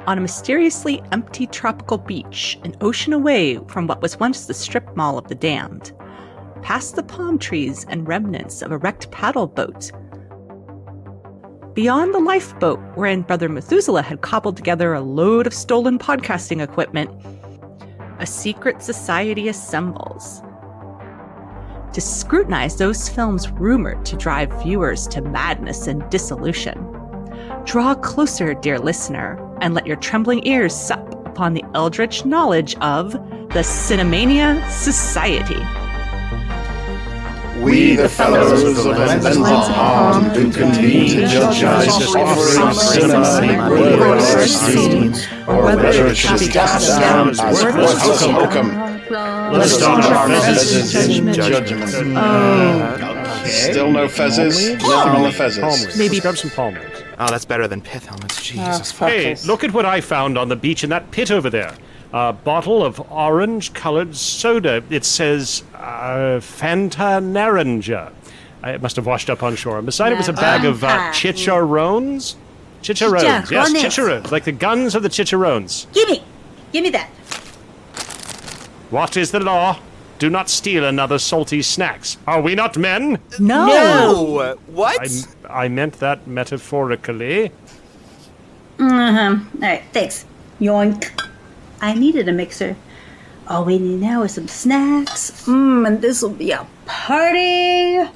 on a mysteriously empty tropical beach, an ocean away from what was once the strip mall of the damned, past the palm trees and remnants of a wrecked paddle boat. Beyond the lifeboat wherein Brother Methuselah had cobbled together a load of stolen podcasting equipment, a secret society assembles to scrutinize those films rumored to drive viewers to madness and dissolution. Draw closer, dear listener, and let your trembling ears sup upon the eldritch knowledge of the Cinemania Society. We, the fellows of the lens of harm, do convene to judge offering of cinema worthy of our esteem, or whether it should be cast down as worthless hokum. Let us don our fezzes in judgment. Oh. Still no fezzes? Nothing on the fezzes. Maybe grab some palmers. Oh, that's better than pith helmets. Jesus. Hey, look at what I found on the beach in that pit over there. A bottle of orange-colored soda. It says, Fanta Naranja. It must have washed up on shore. And beside it was a bag of chicharrones. Chicharrones, yes, chicharrones. Like the guns of the chicharrones. Give me that. What is the law? Do not steal another salty snacks. Are we not men? No! What? I meant that metaphorically. Alright, thanks. Yoink. I needed a mixer. All we need now is some snacks. And this will be a party.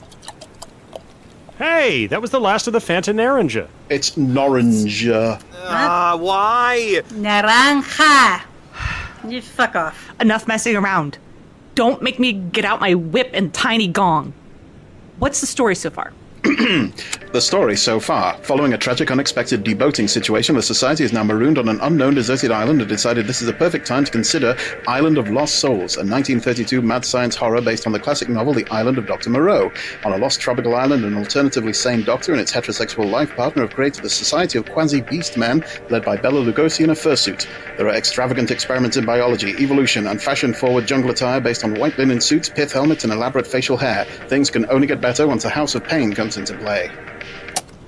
Hey, that was the last of the Fanta Naranja. It's Noranja. Why? Naranja. You fuck off. enough messing around. Don't make me get out my whip and tiny gong. What's the story so far? The story so far. Following a tragic, unexpected deboating situation, the Society is now marooned on an unknown deserted island and decided this is a perfect time to consider Island of Lost Souls, a 1932 mad science horror based on the classic novel The Island of Dr. Moreau. On a lost tropical island, an alternatively sane doctor and its heterosexual life partner have created the Society of Quasi-Beast Men, led by Bela Lugosi in a fursuit. There are extravagant experiments in biology, evolution, and fashion-forward jungle attire based on white linen suits, pith helmets, and elaborate facial hair. Things can only get better once a House of Pain comes into play.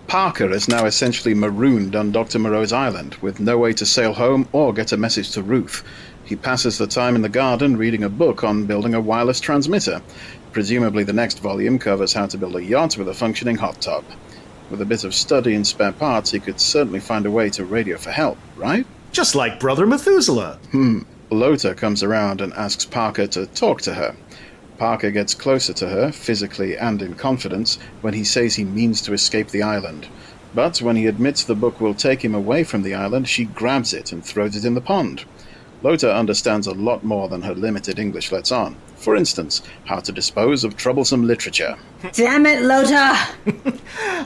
Parker is now essentially marooned on Dr. Moreau's island, with no way to sail home or get a message to Ruth. He passes the time in the garden reading a book on building a wireless transmitter. Presumably the next volume covers how to build a yacht with a functioning hot tub. With a bit of study and spare parts, he could certainly find a way to radio for help, right? Just like Brother Methuselah. Lota comes around and asks Parker to talk to her. Parker gets closer to her, physically and in confidence, when he says he means to escape the island. But when he admits the book will take him away from the island, she grabs it and throws it in the pond. Lota understands a lot more than her limited English lets on. For instance, how to dispose of troublesome literature. Damn it, Lota!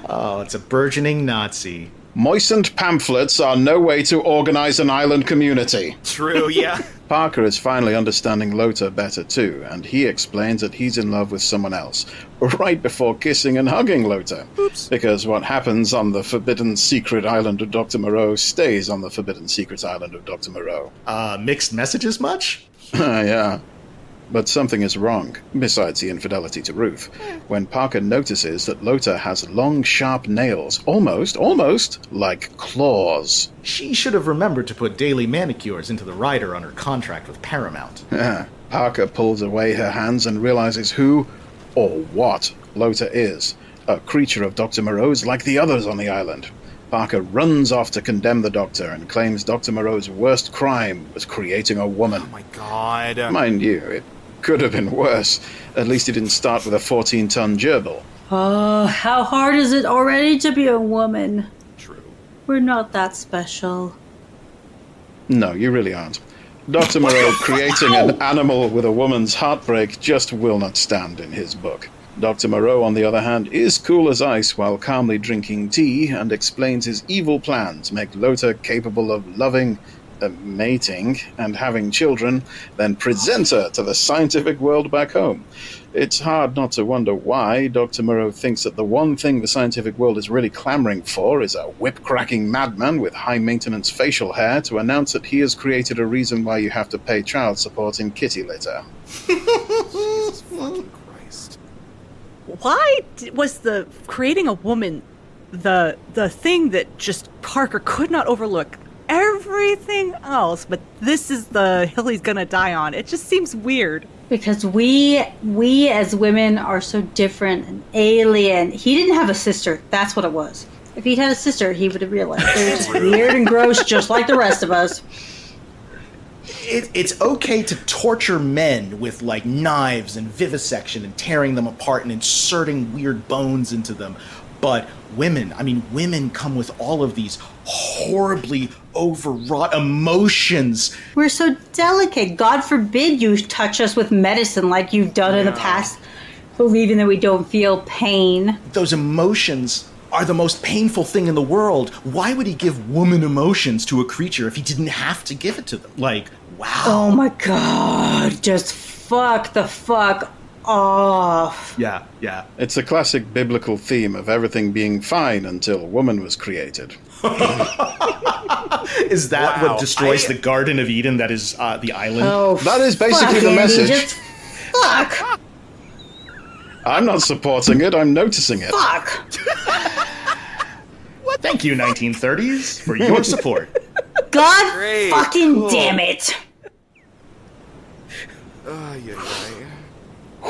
Oh, it's a burgeoning Nazi. Moistened pamphlets are no way to organize an island community. True, yeah. Parker is finally understanding Lota better too, and he explains that he's in love with someone else, right before kissing and hugging Lota. Oops. Because what happens on the forbidden secret island of Dr. Moreau stays on the forbidden secret island of Dr. Moreau. Mixed messages much? Yeah. But something is wrong, besides the infidelity to Ruth, when Parker notices that Lota has long, sharp nails, almost like claws. She should have remembered to put daily manicures into the rider on her contract with Paramount. Parker pulls away her hands and realizes who, or what, Lota is. A creature of Dr. Moreau's like the others on the island. Parker runs off to condemn the Doctor and claims Dr. Moreau's worst crime was creating a woman. Oh my god. Mind you, it could have been worse. At least he didn't start with a 14-ton gerbil. Oh, how hard is it already to be a woman? True. We're not that special. No, you really aren't. Dr. Moreau creating an animal with a woman's heartbreak just will not stand in his book. Dr. Moreau, on the other hand, is cool as ice while calmly drinking tea and explains his evil plan to make Lota capable of loving, mating, and having children, then present her to the scientific world back home. It's hard not to wonder why Dr. Moreau thinks that the one thing the scientific world is really clamoring for is a whip-cracking madman with high-maintenance facial hair to announce that he has created a reason why you have to pay child support in kitty litter. Jesus fucking Christ. Why was the creating a woman the thing that just Parker could not overlook? everything else, but this is the hill he's gonna die on. It just seems weird. Because we as women are so different and alien. He didn't have a sister. That's what it was. If he'd had a sister, he would have realized they're just weird and gross, just like the rest of us. It's okay to torture men with, like, knives and vivisection and tearing them apart and inserting weird bones into them. But women come with all of these horribly overwrought emotions. We're so delicate. God forbid you touch us with medicine like you've done in the past, believing that we don't feel pain. Those emotions are the most painful thing in the world. Why would he give woman emotions to a creature if he didn't have to give it to them? Like, wow. Oh my God. Just fuck the fuck off. Yeah. It's a classic biblical theme of everything being fine until woman was created. Is that what destroys the Garden of Eden that is the island? Oh, That is basically the Andy, message. just fuck. I'm not supporting it, I'm noticing it. Fuck. Thank you, 1930s, for your support. God Great. fucking Cool. damn it.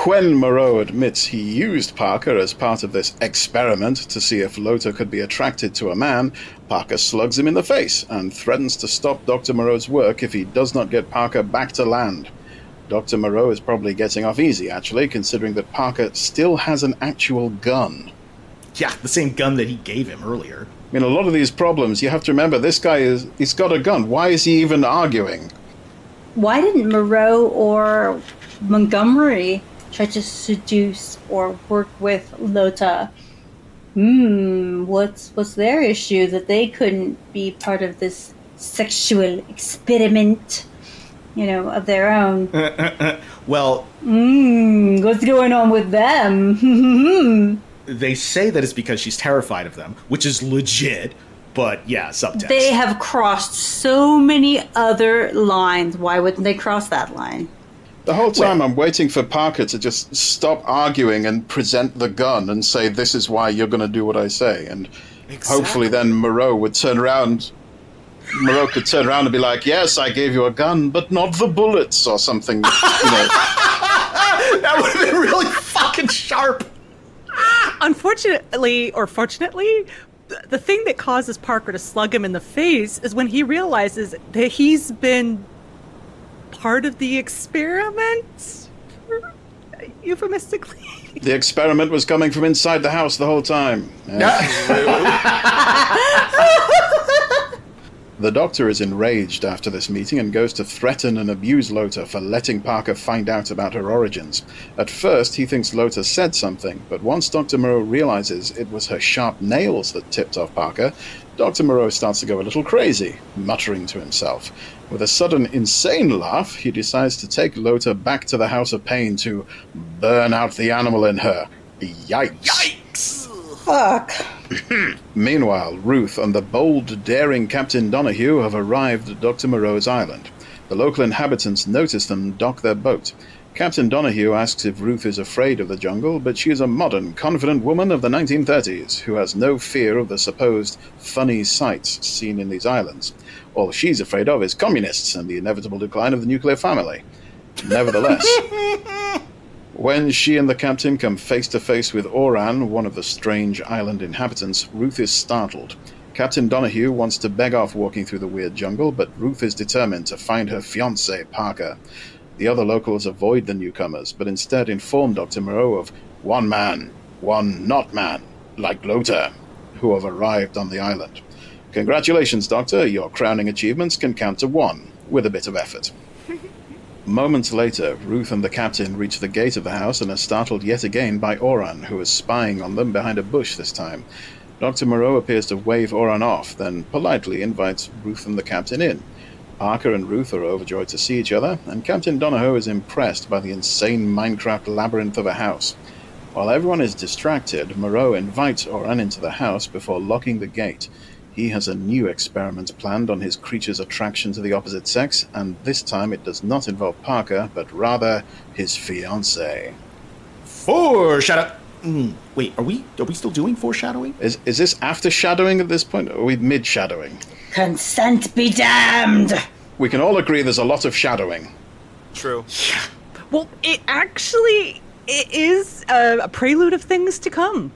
When Moreau admits he used Parker as part of this experiment to see if Lota could be attracted to a man, Parker slugs him in the face and threatens to stop Dr. Moreau's work if he does not get Parker back to land. Dr. Moreau is probably getting off easy, actually, considering that Parker still has an actual gun. Yeah, the same gun that he gave him earlier. I mean, a lot of these problems, you have to remember, this guy he's got a gun. Why is he even arguing? Why didn't Moreau or Montgomery try to seduce or work with Lota? What's their issue that they couldn't be part of this sexual experiment, of their own? Well, What's going on with them? they say that it's because she's terrified of them, which is legit, but yeah, subtext. They have crossed so many other lines. Why wouldn't they cross that line? The whole time I'm waiting for Parker to just stop arguing and present the gun and say, this is why you're going to do what I say. And hopefully then Moreau would turn around. Moreau could turn around and be like, yes, I gave you a gun, but not the bullets or something. That would have been really fucking sharp. Unfortunately, or fortunately, the thing that causes Parker to slug him in the face is when he realizes that he's been part of the experiment, euphemistically. The experiment was coming from inside the house the whole time. The doctor is enraged after this meeting and goes to threaten and abuse Lota for letting Parker find out about her origins. At first, he thinks Lota said something, but once Dr. Moreau realizes it was her sharp nails that tipped off Parker, Dr. Moreau starts to go a little crazy, muttering to himself. With a sudden insane laugh, he decides to take Lota back to the House of Pain to burn out the animal in her. Yikes! Fuck. Meanwhile, Ruth and the bold, daring Captain Donahue have arrived at Dr. Moreau's island. The local inhabitants notice them dock their boat. Captain Donahue asks if Ruth is afraid of the jungle, but she is a modern, confident woman of the 1930s who has no fear of the supposed funny sights seen in these islands. All she's afraid of is communists and the inevitable decline of the nuclear family. Nevertheless, when she and the captain come face to face with Oran, one of the strange island inhabitants, Ruth is startled. Captain Donahue wants to beg off walking through the weird jungle, but Ruth is determined to find her fiancé, Parker. The other locals avoid the newcomers, but instead inform Dr. Moreau of one man, one not man, like Lota, who have arrived on the island. Congratulations, Doctor. Your crowning achievements can count to 1, with a bit of effort. Moments later, Ruth and the captain reach the gate of the house and are startled yet again by Oran, who is spying on them behind a bush this time. Dr. Moreau appears to wave Oran off, then politely invites Ruth and the captain in. Parker and Ruth are overjoyed to see each other, and Captain Donahoe is impressed by the insane Minecraft labyrinth of a house. While everyone is distracted, Moreau invites Oran into the house before locking the gate. He has a new experiment planned on his creature's attraction to the opposite sex, and this time it does not involve Parker, but rather his fiancée. Foreshadow. Wait, are we still doing foreshadowing? Is this after shadowing at this point, or are we mid-shadowing? Consent be damned! We can all agree there's a lot of shadowing. True. Well, it is a prelude of things to come,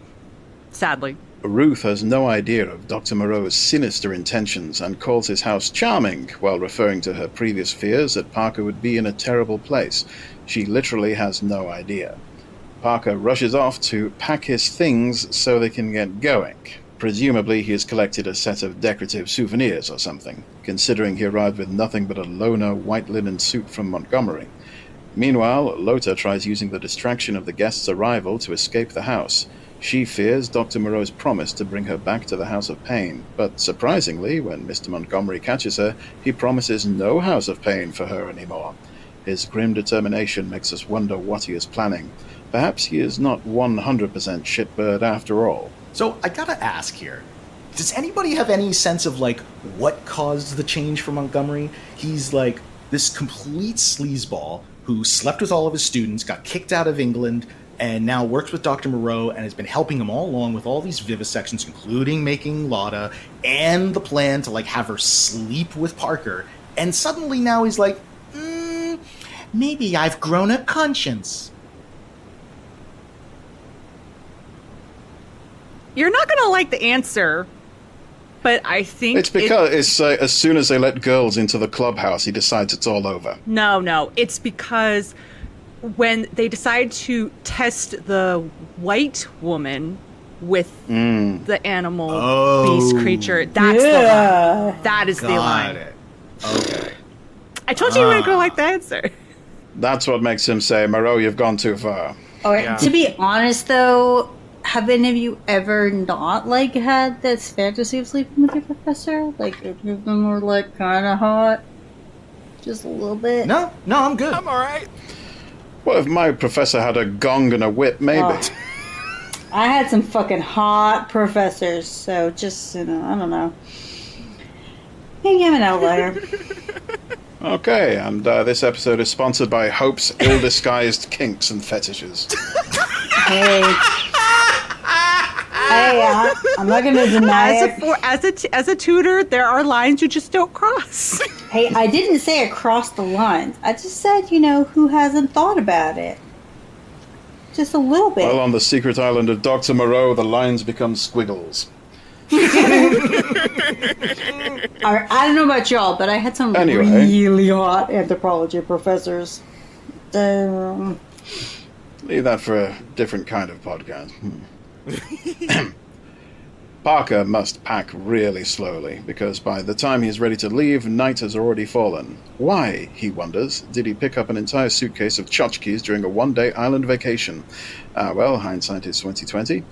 sadly. Ruth has no idea of Dr. Moreau's sinister intentions and calls his house charming while referring to her previous fears that Parker would be in a terrible place. She literally has no idea. Parker rushes off to pack his things so they can get going. Presumably he has collected a set of decorative souvenirs or something, considering he arrived with nothing but a loner white linen suit from Montgomery. Meanwhile, Lota tries using the distraction of the guest's arrival to escape the house. She fears Dr. Moreau's promise to bring her back to the House of Pain, but surprisingly, when Mr. Montgomery catches her, he promises no House of Pain for her anymore. His grim determination makes us wonder what he is planning. Perhaps he is not 100% shitbird after all. So I gotta ask here, does anybody have any sense of, like, what caused the change for Montgomery? He's, like, this complete sleazeball who slept with all of his students, got kicked out of England, and now works with Dr. Moreau and has been helping him all along with all these vivisections, including making Lotta, and the plan to, like, have her sleep with Parker. And suddenly now he's like, maybe I've grown a conscience. You're not going to like the answer, but I think It's because as soon as they let girls into the clubhouse, he decides it's all over. No. It's because when they decide to test the white woman with the animal beast creature, that's the line. That is the line. Got it. Okay. I told you you weren't going to like the answer. That's what makes him say, Moreau, you've gone too far. All right. Yeah. To be honest, though, have any of you ever not, like, had this fantasy of sleeping with your professor? Like, if you've been more, like, kind of hot? Just a little bit? No, I'm good. I'm alright. What if my professor had a gong and a whip, maybe? Oh. I had some fucking hot professors, so just, I don't know. Maybe I'm an outlier. Okay, and this episode is sponsored by Hope's ill-disguised kinks and fetishes. Hey. I'm not going to deny it. As a tutor, there are lines you just don't cross. Hey, I didn't say across the lines. I just said, who hasn't thought about it? Just a little bit. Well, on the secret island of Dr. Moreau, the lines become squiggles. All right, I don't know about y'all, but I had some really hot anthropology professors. Leave that for a different kind of podcast. Parker must pack really slowly, because by the time he's ready to leave, night has already fallen. Why, he wonders, did he pick up an entire suitcase of tchotchkes during a one-day island vacation? Well, hindsight is 20/20.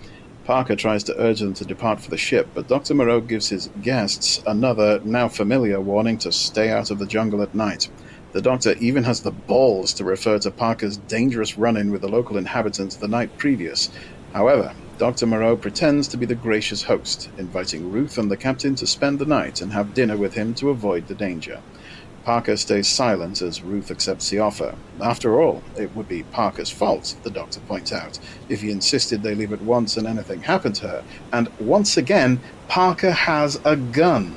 Parker tries to urge them to depart for the ship, but Dr. Moreau gives his guests another, now familiar, warning to stay out of the jungle at night. The Doctor even has the balls to refer to Parker's dangerous run-in with the local inhabitants the night previous. However, Dr. Moreau pretends to be the gracious host, inviting Ruth and the captain to spend the night and have dinner with him to avoid the danger. Parker stays silent as Ruth accepts the offer. After all, it would be Parker's fault, the Doctor points out, if he insisted they leave at once and anything happened to her. And once again, Parker has a gun.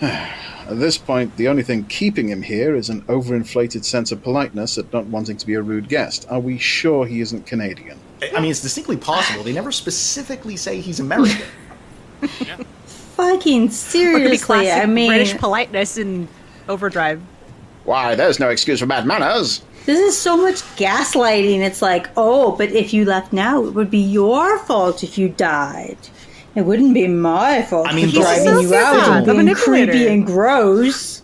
At this point, the only thing keeping him here is an overinflated sense of politeness at not wanting to be a rude guest. Are we sure he isn't Canadian? I mean, it's distinctly possible. They never specifically say he's American. Fucking seriously, Classic I mean, British politeness in overdrive. Why, there's no excuse for bad manners. this is so much gaslighting. It's like, oh, but if you left now, it would be your fault if you died. It wouldn't be my fault I mean, for driving you out and the being manipulator. creepy and gross.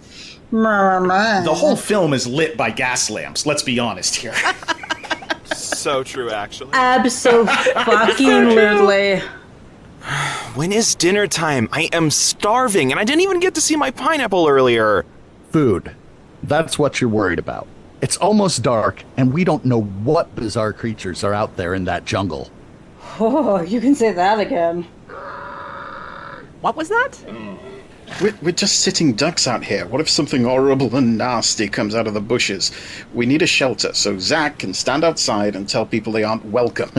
The whole film is lit by gas lamps, let's be honest here. So true, actually. Abso-fucking-lutely. When is dinner time? I am starving, and I didn't even get to see my pineapple earlier. Food. That's what you're worried about. It's almost dark, and we don't know what bizarre creatures are out there in that jungle. Oh, you can say that again. What was that? We're just sitting ducks out here. What if something horrible and nasty comes out of the bushes? We need a shelter, so Zach can stand outside and tell people they aren't welcome.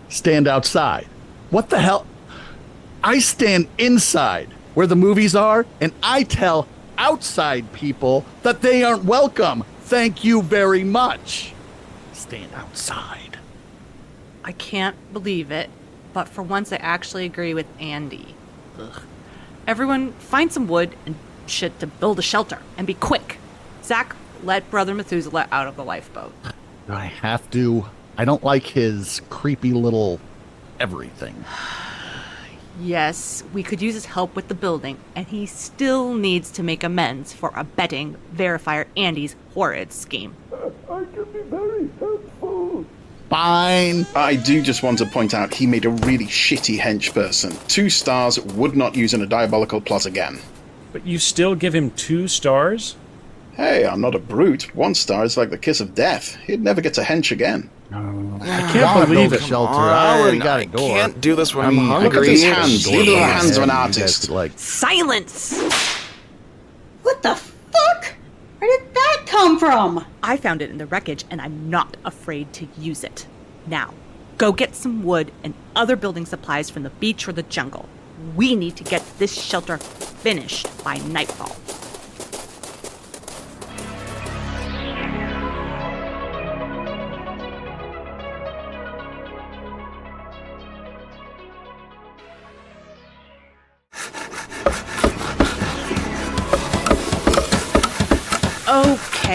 Stand outside. What the hell? I stand inside. where the movies are, and I tell outside people that they aren't welcome. Thank you very much. Stand outside. I can't believe it, but for once I actually agree with Andy. Ugh. Everyone, find some wood and shit to build a shelter, and be quick. Zach, let Brother Methuselah out of the lifeboat. Do I have to? I don't like his creepy little everything. Yes, we could use his help with the building, and he still needs to make amends for abetting Verifier Andy's horrid scheme. I can be very helpful. Fine. I do just want to point out he made a really shitty hench person. 2 stars, would not use in a diabolical plot again. But you still give him 2 stars? Hey, I'm not a brute. 1 star is like the kiss of death. He'd never get to hench again. I can't believe it. Shelter. I already got a door. I can't do this when I'm hungry. Look at his hands. Look at the hands of an artist. Silence! What the fuck? Where did that come from? I found it in the wreckage, and I'm not afraid to use it. Now, go get some wood and other building supplies from the beach or the jungle. We need to get this shelter finished by nightfall.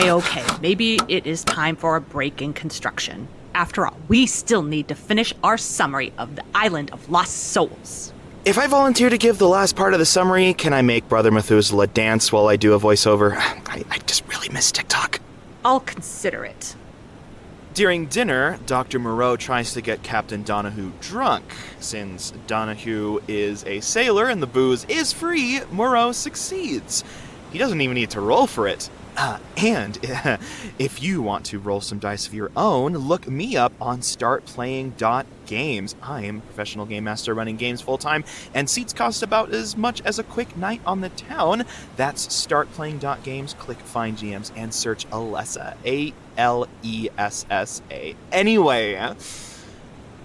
Okay. Maybe it is time for a break in construction. After all, we still need to finish our summary of the Island of Lost Souls. If I volunteer to give the last part of the summary, can I make Brother Methuselah dance while I do a voiceover? I just really miss TikTok. I'll consider it. During dinner, Dr. Moreau tries to get Captain Donahue drunk. Since Donahue is a sailor and the booze is free, Moreau succeeds. He doesn't even need to roll for it. And if you want to roll some dice of your own, look me up on startplaying.games. I am a professional game master running games full-time, and seats cost about as much as a quick night on the town. That's startplaying.games. Click Find GMs and search Alessa. Alessa. Anyway,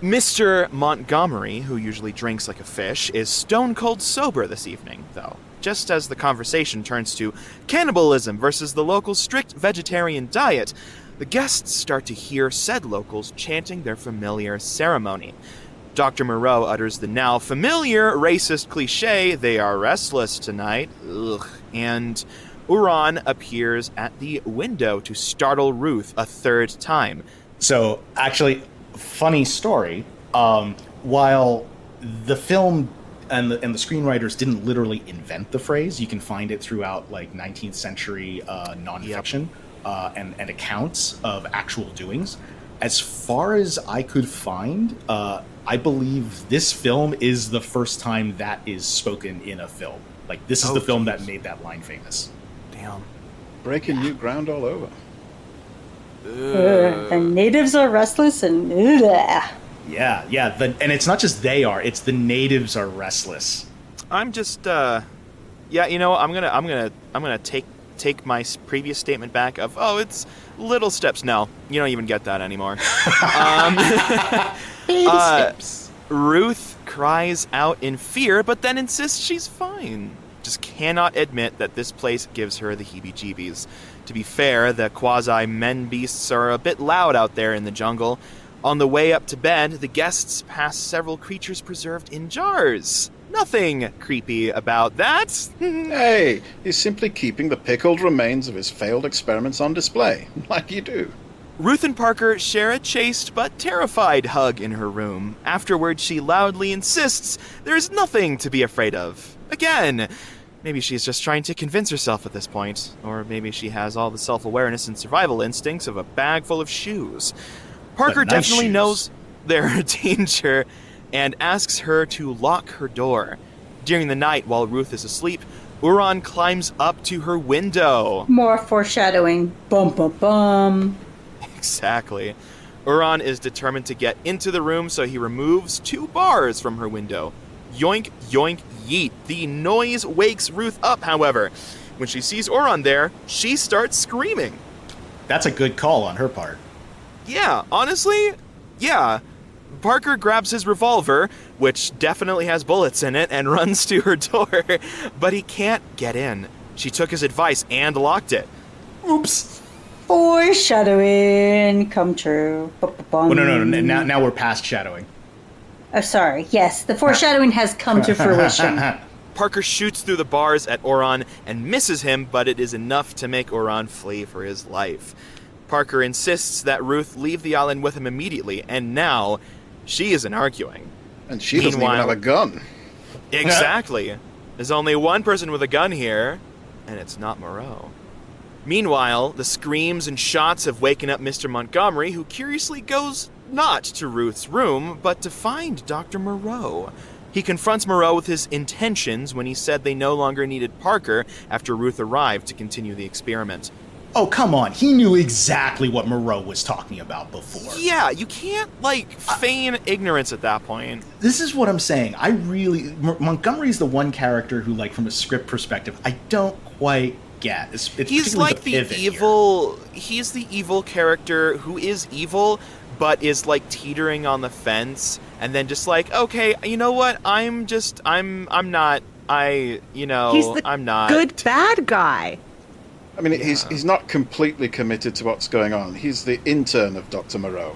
Mr. Montgomery, who usually drinks like a fish, is stone cold sober this evening, though. Just as the conversation turns to cannibalism versus the local strict vegetarian diet, the guests start to hear said locals chanting their familiar ceremony. Dr. Moreau utters the now familiar racist cliche, "They are restless tonight," ugh, and Uran appears at the window to startle Ruth a 3rd time. So, actually, funny story. While the film and the screenwriters didn't literally invent the phrase, you can find it throughout 19th century nonfiction and accounts of actual doings. As far as I could find, I believe this film is the first time that is spoken in a film. This is the film that made that line famous. Damn. Breaking new ground all over. The natives are restless and Yeah, and it's not just they are; it's the natives are restless. I'm just, I'm gonna take my previous statement back of, it's little steps. No, you don't even get that anymore. baby steps. Ruth cries out in fear, but then insists she's fine. Just cannot admit that this place gives her the heebie-jeebies. To be fair, the quasi-men beasts are a bit loud out there in the jungle. On the way up to bed, the guests pass several creatures preserved in jars. Nothing creepy about that. Hey, he's simply keeping the pickled remains of his failed experiments on display, like you do. Ruth and Parker share a chaste but terrified hug in her room. Afterward, she loudly insists there's nothing to be afraid of. Again, maybe she's just trying to convince herself at this point. Or maybe she has all the self-awareness and survival instincts of a bag full of shoes. Parker definitely knows their danger and asks her to lock her door. During the night, while Ruth is asleep, Uran climbs up to her window. More foreshadowing. Bum, bum, bum. Exactly. Uran is determined to get into the room, so he removes 2 bars from her window. Yoink, yoink, yeet. The noise wakes Ruth up, however. When she sees Uran there, she starts screaming. That's a good call on her part. Yeah, honestly, yeah. Parker grabs his revolver, which definitely has bullets in it, and runs to her door, but he can't get in. She took his advice and locked it. Oops. Foreshadowing come true. Oh, no. Now we're past shadowing. Oh, sorry. Yes, the foreshadowing has come to fruition. Parker shoots through the bars at Oron and misses him, but it is enough to make Oron flee for his life. Parker insists that Ruth leave the island with him immediately, and now she isn't arguing. And she doesn't even have a gun. Exactly. There's only one person with a gun here, and it's not Moreau. Meanwhile, the screams and shots have waken up Mr. Montgomery, who curiously goes not to Ruth's room, but to find Dr. Moreau. He confronts Moreau with his intentions when he said they no longer needed Parker after Ruth arrived to continue the experiment. Oh, come on. He knew exactly what Moreau was talking about before. Yeah, you can't, feign ignorance at that point. This is what I'm saying. Montgomery's the one character who, from a script perspective, I don't quite get. He's like the evil... He's the evil character who is evil, but is, teetering on the fence, and then just okay, you know what? I'm not... I'm not... He's the good bad guy. I mean, he's not completely committed to what's going on. He's the intern of Dr. Moreau.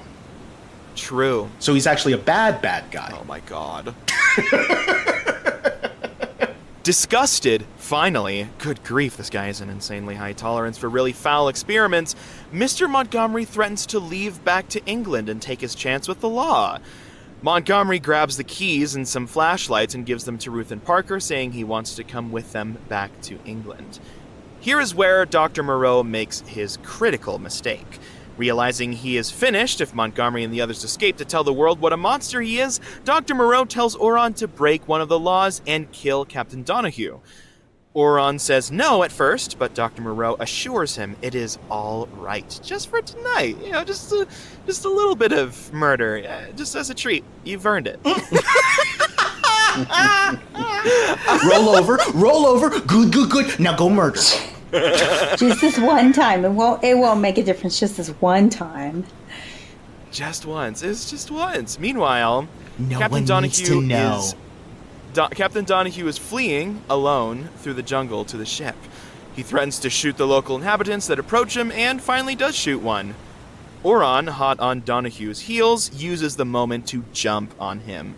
True. So he's actually a bad guy. Oh my god. Disgusted, finally, good grief, this guy has an insanely high tolerance for really foul experiments, Mr. Montgomery threatens to leave back to England and take his chance with the law. Montgomery grabs the keys and some flashlights and gives them to Ruth and Parker, saying he wants to come with them back to England. Here is where Dr. Moreau makes his critical mistake. Realizing he is finished if Montgomery and the others escape to tell the world what a monster he is, Dr. Moreau tells Oron to break one of the laws and kill Captain Donahue. Oron says no at first, but Dr. Moreau assures him it is all right. Just for tonight, just a little bit of murder, just as a treat. You've earned it. Roll over. Good. Now go murder. Just this one time. It won't make a difference. Just this one time. Just once. It's just once. Meanwhile, no Captain one Donahue needs to know. Captain Donahue is fleeing alone through the jungle to the ship. He threatens to shoot the local inhabitants that approach him and finally does shoot one. Oron, hot on Donahue's heels, uses the moment to jump on him.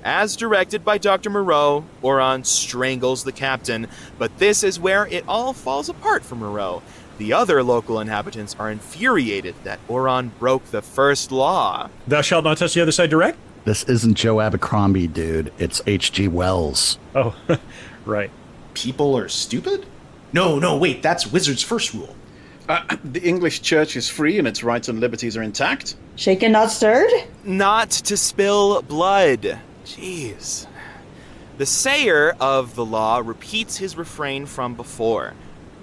As directed by Dr. Moreau, Oron strangles the captain, but this is where it all falls apart for Moreau. The other local inhabitants are infuriated that Oron broke the first law. Thou shalt not touch the other side direct? This isn't Joe Abercrombie, dude. It's H.G. Wells. Oh, right. People are stupid? No, wait, that's Wizard's first rule. The English church is free and its rights and liberties are intact. Shaken, not stirred? Not to spill blood. Jeez. The sayer of the law repeats his refrain from before.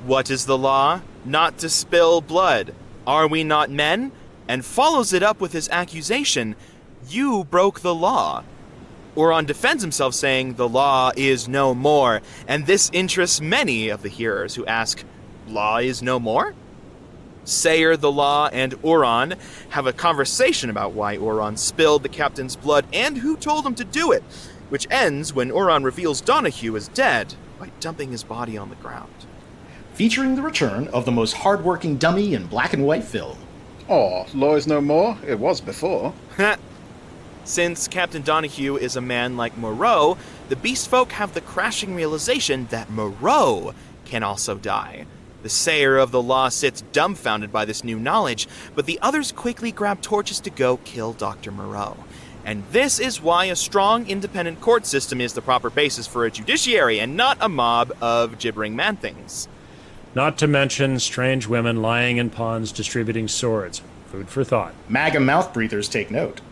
What is the law? Not to spill blood. Are we not men? And follows it up with his accusation, you broke the law. Oron defends himself saying the law is no more, and this interests many of the hearers who ask, law is no more? Sayer, the law, and Oron have a conversation about why Oron spilled the captain's blood and who told him to do it, which ends when Oron reveals Donahue is dead by dumping his body on the ground. Featuring the return of the most hardworking dummy in black and white film. Oh, law is no more? It was before. Since Captain Donahue is a man like Moreau, the Beast Folk have the crashing realization that Moreau can also die. The sayer of the law sits dumbfounded by this new knowledge, but the others quickly grab torches to go kill Dr. Moreau. And this is why a strong, independent court system is the proper basis for a judiciary and not a mob of gibbering man-things. Not to mention strange women lying in ponds distributing swords. Food for thought. MAGA mouth breathers take note.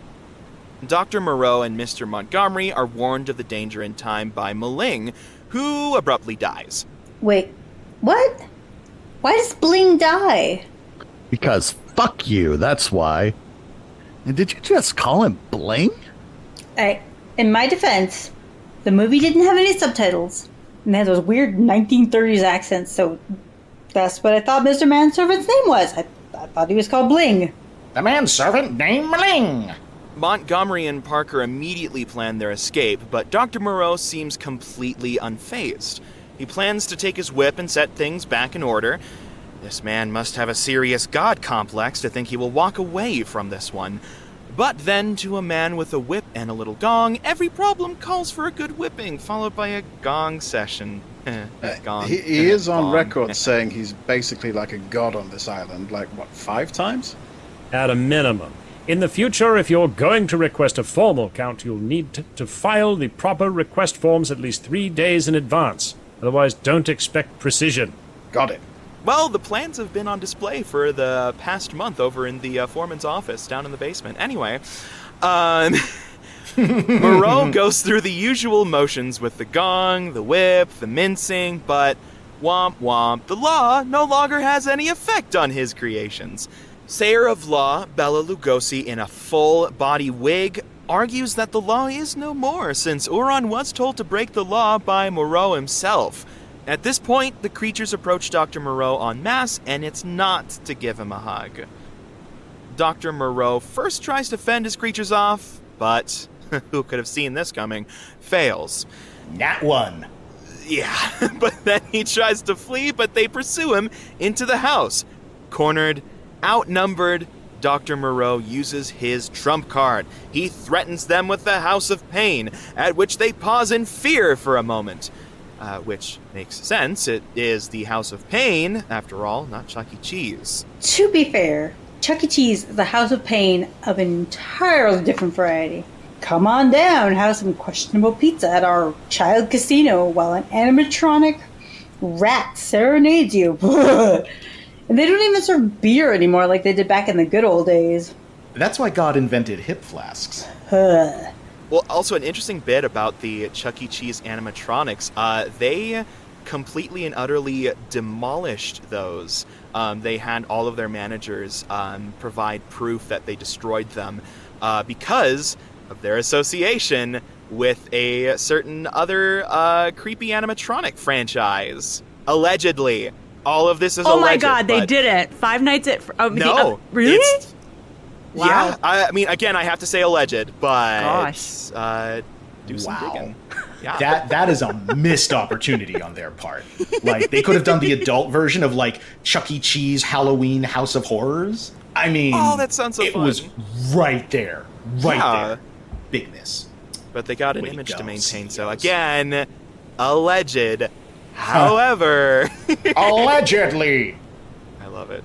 Dr. Moreau and Mr. Montgomery are warned of the danger in time by Maling, who abruptly dies. Wait, what? Why does Bling die? Because fuck you, that's why. And did you just call him Bling? In my defense, the movie didn't have any subtitles, and they had those weird 1930s accents, so that's what I thought Mr. Manservant's name was. I thought he was called Bling. The manservant named Bling. Montgomery and Parker immediately plan their escape, but Dr. Moreau seems completely unfazed. He plans to take his whip and set things back in order. This man must have a serious god complex to think he will walk away from this one. But then, to a man with a whip and a little gong, every problem calls for a good whipping, followed by a gong session. Gong. He is on Gong. record saying he's basically like a god on this island, 5 times? At a minimum. In the future, if you're going to request a formal count, you'll need to file the proper request forms at least 3 days in advance. Otherwise, don't expect precision. Got it. Well, the plans have been on display for the past month over in the foreman's office down in the basement. Anyway, Moreau goes through the usual motions with the gong, the whip, the mincing, but womp womp, the law no longer has any effect on his creations. Sayer of Law, Bela Lugosi, in a full-body wig, argues that the law is no more, since Uran was told to break the law by Moreau himself. At this point, the creatures approach Dr. Moreau en masse, and it's not to give him a hug. Dr. Moreau first tries to fend his creatures off, but who could have seen this coming? Fails. Nat 1. Yeah, but then he tries to flee, but they pursue him into the house. Cornered, outnumbered, Dr. Moreau uses his trump card. He threatens them with the House of Pain, at which they pause in fear for a moment. Which makes sense. It is the House of Pain, after all, not Chuck E. Cheese. To be fair, Chuck E. Cheese is the House of Pain of an entirely different variety. Come on down, have some questionable pizza at our child casino while an animatronic rat serenades you. And they don't even serve beer anymore like they did back in the good old days. That's why God invented hip flasks. Well, also an interesting bit about the Chuck E. Cheese animatronics, they completely and utterly demolished those. They had all of their managers provide proof that they destroyed them because of their association with a certain other creepy animatronic franchise. Allegedly. All of this is alleged. Oh my god, they did it. 5 Nights at... No. Really? Wow. Yeah, I mean, again, I have to say alleged, but... Gosh. Do some digging. Yeah. That is a missed opportunity on their part. Like, they could have done the adult version of, Chuck E. Cheese Halloween House of Horrors. I mean... Oh, that sounds so fun. It was right there. There. Big miss. But they got an Way to image go, to maintain, so CEOs. again, alleged. However... Allegedly! I love it.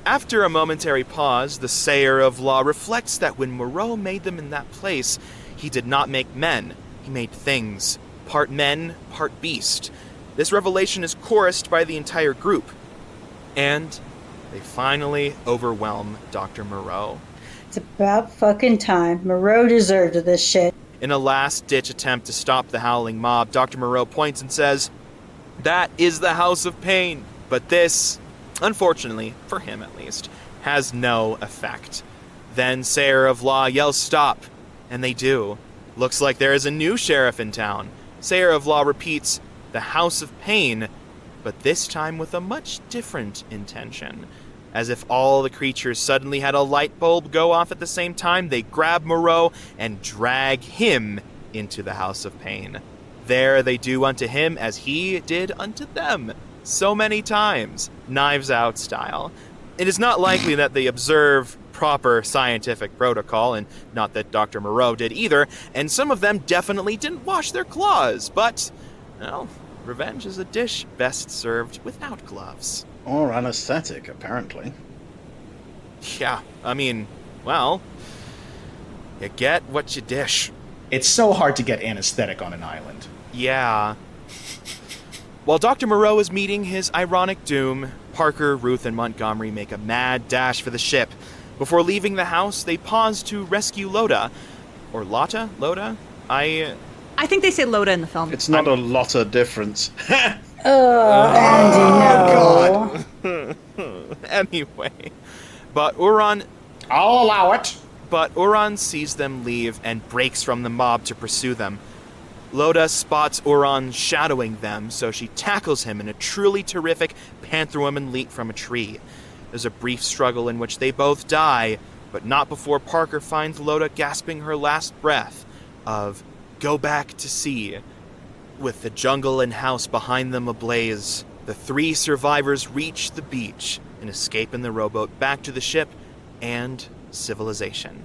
After a momentary pause, the Sayer of Law reflects that when Moreau made them in that place, he did not make men. He made things. Part men, part beast. This revelation is chorused by the entire group. And they finally overwhelm Dr. Moreau. It's about fucking time. Moreau deserved this shit. In a last-ditch attempt to stop the howling mob, Dr. Moreau points and says, "That is the House of Pain." But this, unfortunately, for him at least, has no effect. Then Sayer of Law yells stop, and they do. Looks like there is a new sheriff in town. Sayer of Law repeats, "The House of Pain," but this time with a much different intention. As if all the creatures suddenly had a light bulb go off at the same time, they grab Moreau and drag him into the House of Pain. There they do unto him as he did unto them. So many times, Knives Out style. It is not likely that they observe proper scientific protocol, and not that Dr. Moreau did either, and some of them definitely didn't wash their claws, but, well, revenge is a dish best served without gloves. Or anesthetic, apparently. Yeah, I mean, well, you get what you dish. It's so hard to get anesthetic on an island. Yeah. While Dr. Moreau is meeting his ironic doom, Parker, Ruth, and Montgomery make a mad dash for the ship. Before leaving the house, they pause to rescue Loda. Or Lotta? Loda? I think they say Loda in the film. It's not a lot of difference. Andy, no. Anyway. But Uran I'll allow it. But Uran sees them leave and breaks from the mob to pursue them. Loda spots Uran shadowing them, so she tackles him in a truly terrific Panther woman leap from a tree. There's a brief struggle in which they both die, but not before Parker finds Loda gasping her last breath of "Go back to sea." With the jungle and house behind them ablaze, the three survivors reach the beach and escape in the rowboat back to the ship and civilization.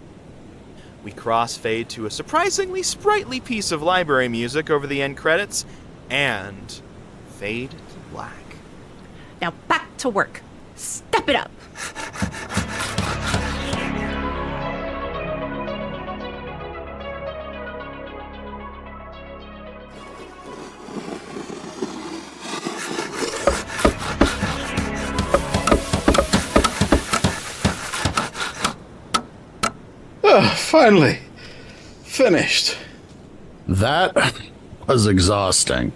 We crossfade to a surprisingly sprightly piece of library music over the end credits and fade to black. Now back to work. Step it up. Finally. Finished. That was exhausting.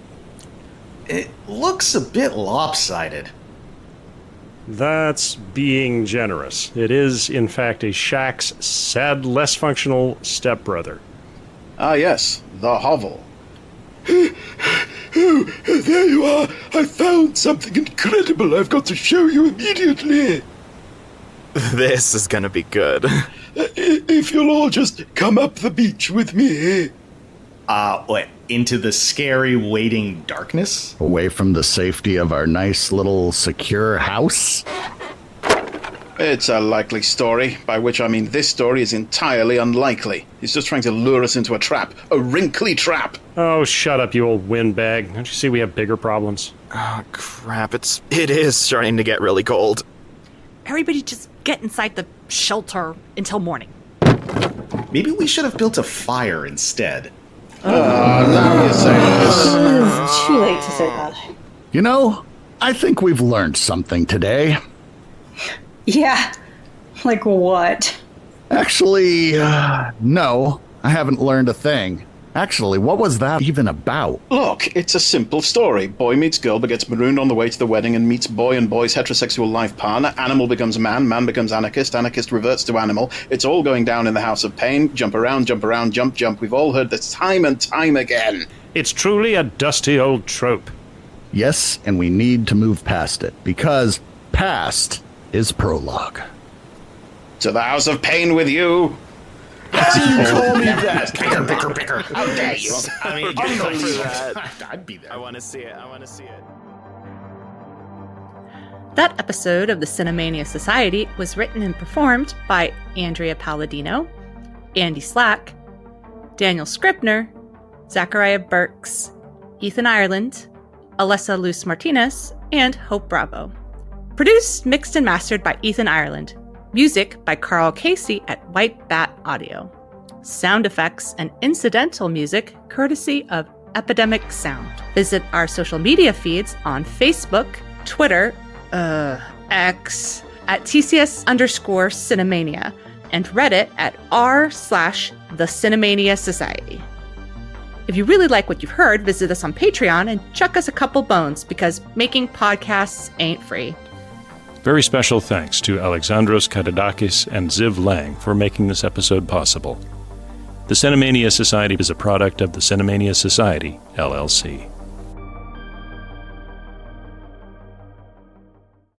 It looks a bit lopsided. That's being generous. It is, in fact, a Shaq's sad, less functional stepbrother. Ah, yes, the hovel. Oh, there you are. I found something incredible I've got to show you immediately. This is gonna be good. If you'll all just come up the beach with me. What? Into the scary, waiting darkness? Away from the safety of our nice little secure house? It's a likely story, by which I mean this story is entirely unlikely. He's just trying to lure us into a trap. A wrinkly trap! Oh, shut up, you old windbag. Don't you see we have bigger problems? Oh, crap. It is starting to get really cold. Everybody just get inside the shelter until morning. Maybe we should have built a fire instead. Now you're saying this. Too late to say that. You know, I think we've learned something today. Yeah. Like what? Actually, no, I haven't learned a thing. Actually, what was that even about? Look, it's a simple story. Boy meets girl, but gets marooned on the way to the wedding and meets boy and boy's heterosexual life partner. Animal becomes man, man becomes anarchist, anarchist reverts to animal. It's all going down in the house of pain. Jump around, jump, jump. We've all heard this time and time again. It's truly a dusty old trope. Yes, and we need to move past it, because past is prologue. To the house of pain with you. You told me that. Bicker. How dare you? I mean, I'm not for that. I'd be there. I want to see it. That episode of the Cinemania Society was written and performed by Andrea Palladino, Andy Slack, Daniel Scribner, Zacharia Berks, Ethan Ireland, Alessa Luz Martinez, and Hope Bravo. Produced, mixed, and mastered by Ethan Ireland. Music by Carl Casey at White Bat Audio. Sound effects and incidental music courtesy of Epidemic Sound. Visit our social media feeds on Facebook, Twitter, X, at TCS_Cinemania, and Reddit at r/The Cinemania Society. If you really like what you've heard, visit us on Patreon and chuck us a couple bones, because making podcasts ain't free. Very special thanks to Alexandros Katadakis and Ziv Lang for making this episode possible. The Cinemania Society is a product of the Cinemania Society, LLC.